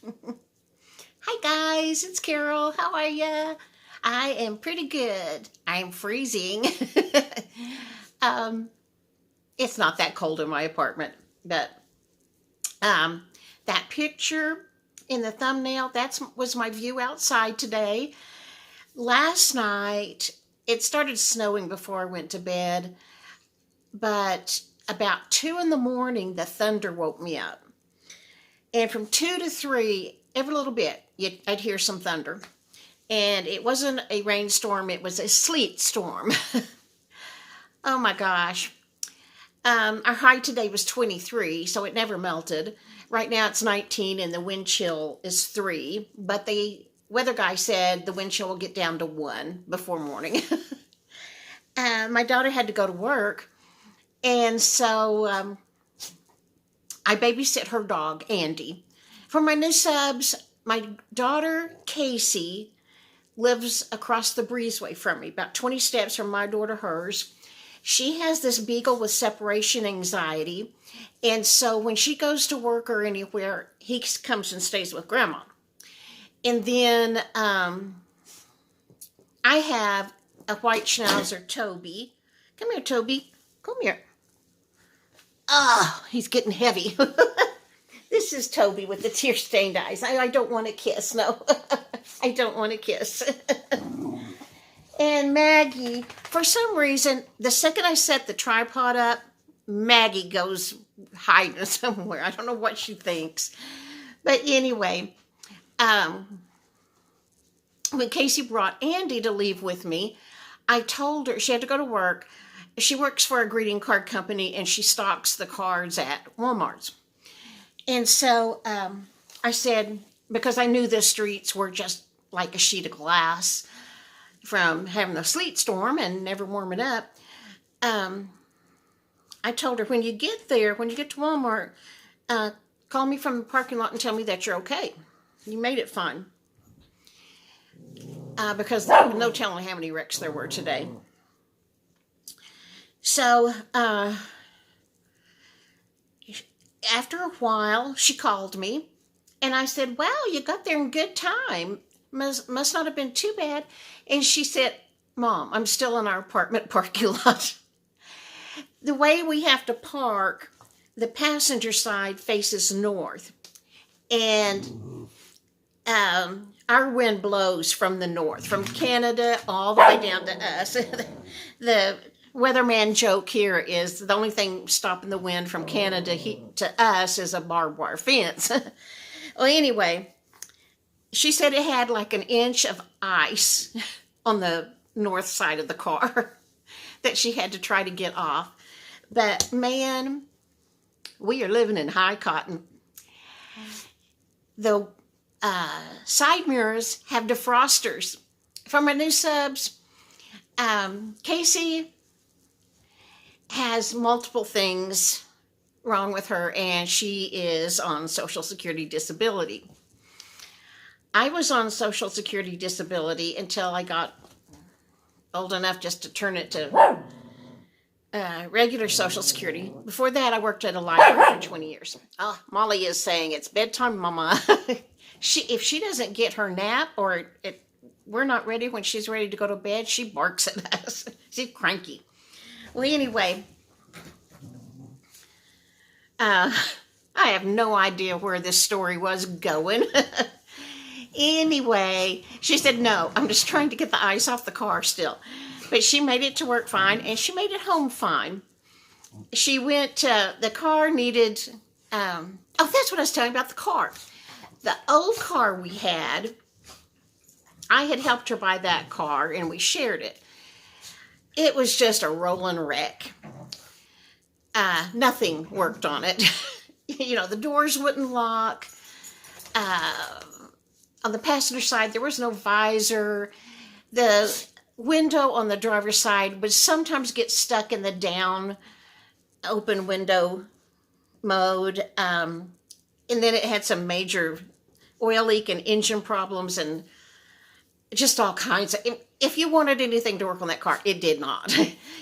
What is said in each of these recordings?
Hi guys, it's Carol. How are ya? I am pretty good. I am freezing. um, it's not that cold in my apartment, but um, that picture in the thumbnail, that was my view outside today. Last night, it started snowing before I went to bed, but about 2 in the morning, the thunder woke me up. And from 2 to 3, every little bit, I'd hear some thunder. And it wasn't a rainstorm, it was a sleet storm. Oh my gosh. Our high today was 23, so it never melted. Right now it's 19 and the wind chill is 3, but the weather guy said the wind chill will get down to 1 before morning. My daughter had to go to work, and so I babysit her dog, Andy. For my new subs, my daughter, Casey, lives across the breezeway from me, about 20 steps from my door to hers. She has this beagle with separation anxiety, and so when she goes to work or anywhere, he comes and stays with Grandma. And then I have a white schnauzer, Toby. Come here, Toby. Come here. Oh, he's getting heavy. This is Toby with the tear-stained eyes. I don't want to kiss. No, I don't want to kiss. And Maggie, for some reason, the second I set the tripod up, Maggie goes hiding somewhere. I don't know what she thinks. But anyway, when Casey brought Andy to leave with me, I told her she had to go to work. She works for a greeting card company, and she stocks the cards at Walmart's. And so I said, because I knew the streets were just like a sheet of glass from having a sleet storm and never warming up, I told her, when you get there, when you get to Walmart, call me from the parking lot and tell me that you're okay. You made it fine. Because there was no telling how many wrecks there were today. So, after a while, she called me, and I said, wow, you got there in good time. Must not have been too bad. And she said, Mom, I'm still in our apartment parking lot. The way we have to park, the passenger side faces north, and our wind blows from the north, from Canada all the way down to us. The weatherman joke here is the only thing stopping the wind from Canada to us is a barbed wire fence. Well, anyway, she said it had like an inch of ice on the north side of the car that she had to try to get off. But man, we are living in high cotton. The side mirrors have defrosters. For my new subs, Casey has multiple things wrong with her, and she is on Social Security disability. I was on Social Security disability until I got old enough just to turn it to regular Social Security. Before that, I worked at a library for 20 years. Oh, Molly is saying, it's bedtime, Mama. If she doesn't get her nap, or we're not ready when she's ready to go to bed, she barks at us. She's cranky. Well, anyway, I have no idea where this story was going. Anyway, she said, no, I'm just trying to get the ice off the car still. But she made it to work fine, and she made it home fine. She went to, the car needed, oh, that's what I was telling you about the car. The old car we had, I had helped her buy that car, and we shared it. It was just a rolling wreck. Nothing worked on it. The doors wouldn't lock. On the passenger side, there was no visor. The window on the driver's side would sometimes get stuck in the down open window mode. And then it had some major oil leak and engine problems and just all kinds of... If you wanted anything to work on that car, it did not.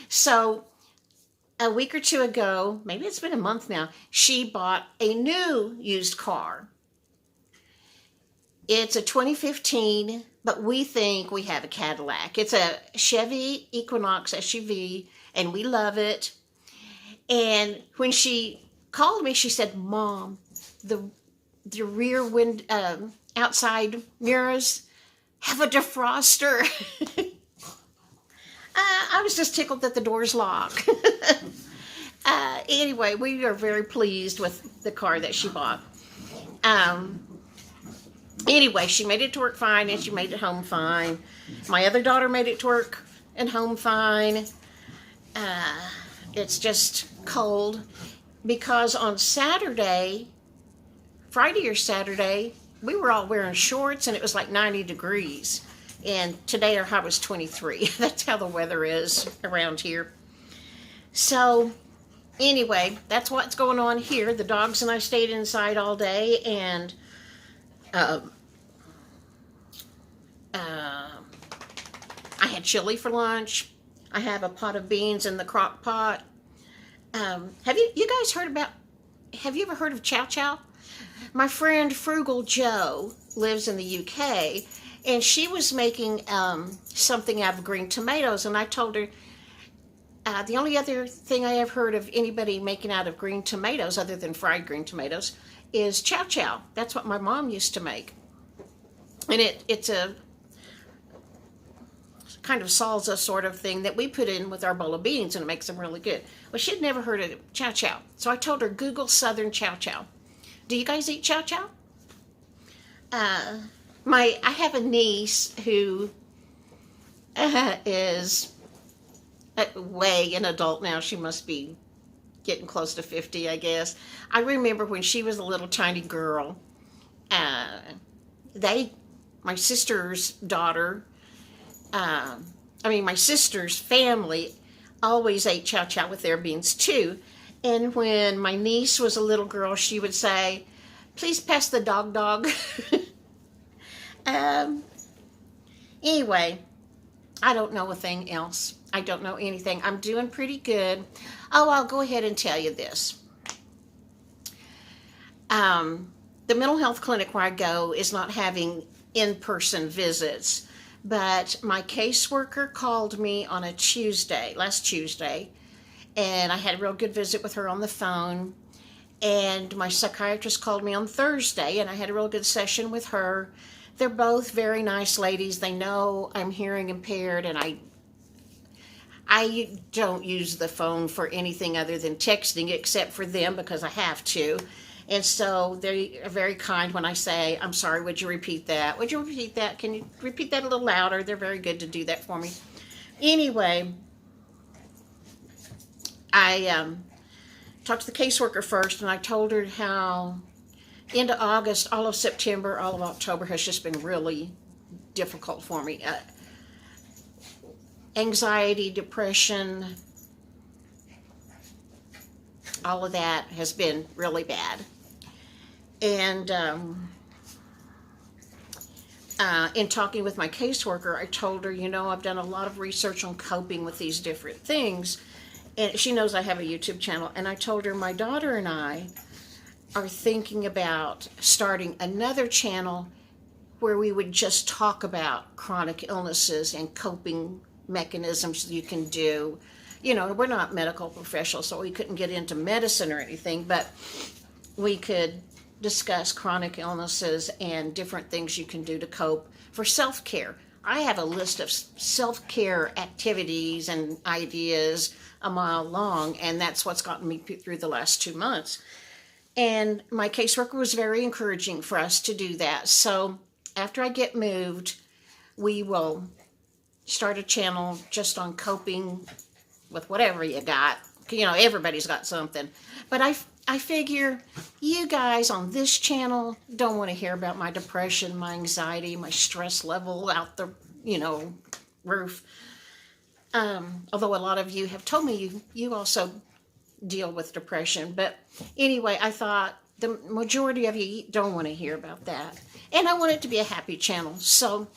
So a week or two ago, maybe it's been a month now, she bought a new used car. It's a 2015, but we think we have a Cadillac. It's a Chevy Equinox SUV, and we love it. And when she called me, she said, "Mom, the rear outside mirrors have a defroster." I was just tickled that the door's locked. Anyway, we are very pleased with the car that she bought. Anyway, she made it to work fine, and she made it home fine. My other daughter made it to work and home fine. It's just cold because on Friday or Saturday, we were all wearing shorts and it was like 90 degrees. And today our high was 23. That's how the weather is around here. So anyway, that's what's going on here. The dogs and I stayed inside all day, and I had chili for lunch. I have a pot of beans in the crock pot. Have you guys have you ever heard of Chow Chow? My friend Frugal Joe lives in the UK, and she was making something out of green tomatoes, and I told her, the only other thing I have heard of anybody making out of green tomatoes, other than fried green tomatoes, is Chow Chow. That's what my mom used to make. And it's a kind of salsa sort of thing that we put in with our bowl of beans, and it makes them really good. Well, she'd never heard of Chow Chow. So I told her, Google Southern Chow Chow. Do you guys eat Chow Chow? I have a niece who is way an adult now. She must be getting close to 50, I guess. I remember when she was a little tiny girl, my sister's daughter, my sister's family always ate Chow Chow with their beans too. And when my niece was a little girl, she would say, "Please pass the dog." Anyway, I don't know a thing else. I don't know anything. I'm doing pretty good. Oh, I'll go ahead and tell you this. The mental health clinic where I go is not having in-person visits, but my caseworker called me on last Tuesday, and I had a real good visit with her on the phone. And my psychiatrist called me on Thursday, and I had a real good session with her. They're both very nice ladies. They know I'm hearing impaired, and I don't use the phone for anything other than texting, except for them because I have to. And so they are very kind when I say, "I'm sorry, would you repeat that? Would you repeat that? Can you repeat that a little louder?" They're very good to do that for me. Anyway, I talked to the caseworker first, and I told her how into August, all of September, all of October has just been really difficult for me. Anxiety, depression, all of that has been really bad. And in talking with my caseworker, I told her, I've done a lot of research on coping with these different things. And she knows I have a YouTube channel. And I told her my daughter and I are thinking about starting another channel where we would just talk about chronic illnesses and coping mechanisms you can do. We're not medical professionals, so we couldn't get into medicine or anything, but we could discuss chronic illnesses and different things you can do to cope for self-care. I have a list of self-care activities and ideas a mile long, and that's what's gotten me through the last 2 months. And my caseworker was very encouraging for us to do that. So after I get moved, we will start a channel just on coping with whatever you got. Everybody's got something. But I figure you guys on this channel don't want to hear about my depression, my anxiety, my stress level out the, roof. Although a lot of you have told me you also deal with depression. But anyway, I thought the majority of you don't want to hear about that. And I want it to be a happy channel. So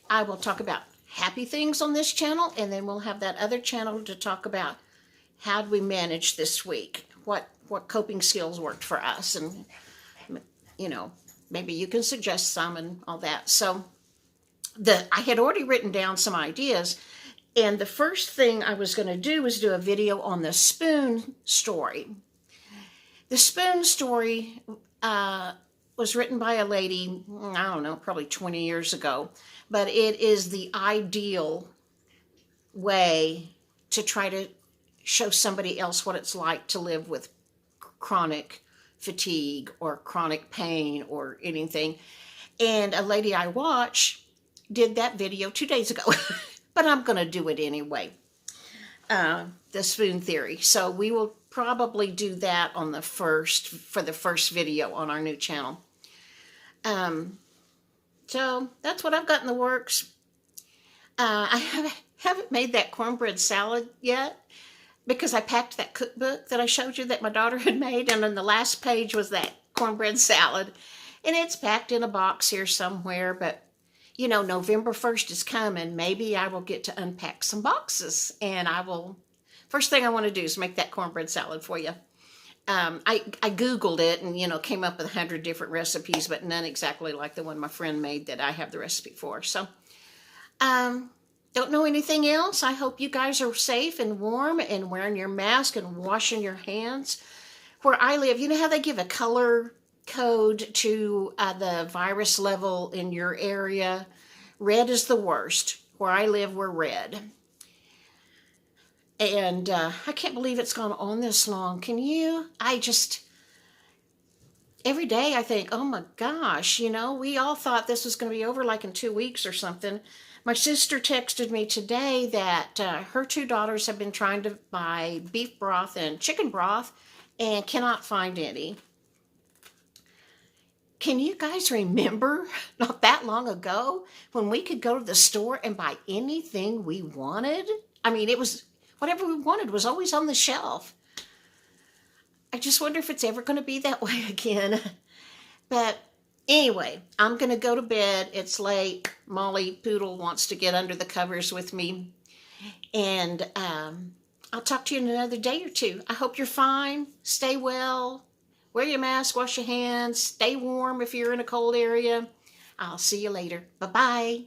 I will talk about happy things on this channel, and then we'll have that other channel to talk about how do we manage this week, what coping skills worked for us, and maybe you can suggest some and all that. So I had already written down some ideas, and the first thing I was going to do was do a video on the spoon story. The spoon story was written by a lady, I don't know, probably 20 years ago, but it is the ideal way to try to show somebody else what it's like to live with chronic fatigue or chronic pain or anything. And a lady I watch did that video 2 days ago, but I'm going to do it anyway. The spoon theory. So we will probably do that on for the first video on our new channel. So that's what I've got in the works. I haven't made that cornbread salad yet because I packed that cookbook that I showed you that my daughter had made, and on the last page was that cornbread salad, and it's packed in a box here somewhere. But you know, November 1st is coming. Maybe I will get to unpack some boxes, and first thing I want to do is make that cornbread salad for you. I Googled it and, you know, came up with 100 different recipes, but none exactly like the one my friend made that I have the recipe for. So, don't know anything else. I hope you guys are safe and warm and wearing your mask and washing your hands. Where I live, you know how they give a color code to the virus level in your area? Red is the worst. Where I live, we're red. And I can't believe it's gone on this long. Can you? Every day I think, oh my gosh, you know, we all thought this was going to be over like in 2 weeks or something. My sister texted me today that her 2 daughters have been trying to buy beef broth and chicken broth and cannot find any. Can you guys remember not that long ago when we could go to the store and buy anything we wanted? I mean, it was whatever we wanted was always on the shelf. I just wonder if it's ever going to be that way again. But anyway, I'm going to go to bed. It's late. Molly Poodle wants to get under the covers with me. And I'll talk to you in another day or two. I hope you're fine. Stay well. Wear your mask. Wash your hands. Stay warm if you're in a cold area. I'll see you later. Bye-bye.